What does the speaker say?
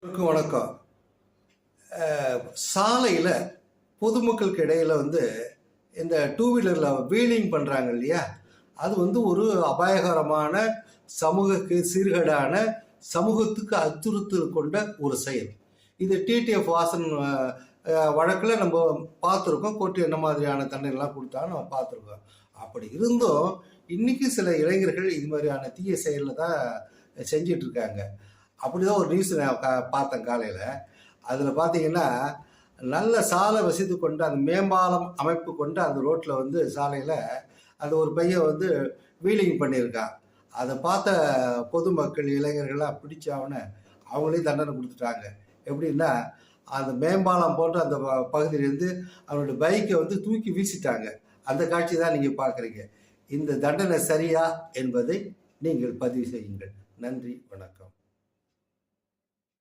வணக்கம். சாலையில் பொதுமக்களுக்கு இடையில் இந்த டூ வீலரில் வீலிங் பண்ணுறாங்க இல்லையா, அது ஒரு அபாயகரமான சமூகக்கு சீர்கேடான சமூகத்துக்கு அச்சுறுத்தல் கொண்ட ஒரு செயல். இது டிடிஎஃப் வாசன் வழக்கில் நம்ம பார்த்துருக்கோம். கோர்ட்டு என்ன மாதிரியான தண்டனைலாம் கொடுத்தாலும் நம்ம பார்த்துருக்கோம். அப்படி இருந்தும் இன்னைக்கு சில இளைஞர்கள் இது மாதிரியான தீய செயலில் தான் செஞ்சிட்டு இருக்காங்க. அப்படிதான் ஒரு நியூஸ் நான் பார்த்தேன் காலையில். அதில் பார்த்தீங்கன்னா, நல்ல சாலை வசதி கொண்டு அந்த மேம்பாலம் அமைப்பு கொண்டு அந்த ரோட்டில் சாலையில் அந்த ஒரு பையன் வீலிங் பண்ணியிருக்கான். அதை பார்த்த பொதுமக்கள் இளைஞர்கள்லாம் பிடிச்சவன அவங்களே தண்டனை கொடுத்துட்டாங்க. எப்படின்னா, அந்த மேம்பாலம் போன்ற அந்த பகுதியிலேருந்து அவனோட பைக்கை தூக்கி வீசிட்டாங்க. அந்த காட்சி தான் நீங்கள் பார்க்குறீங்க. இந்த தண்டனை சரியா என்பதை நீங்கள் பதிவு செய்யுங்கள். நன்றி, வணக்கம்.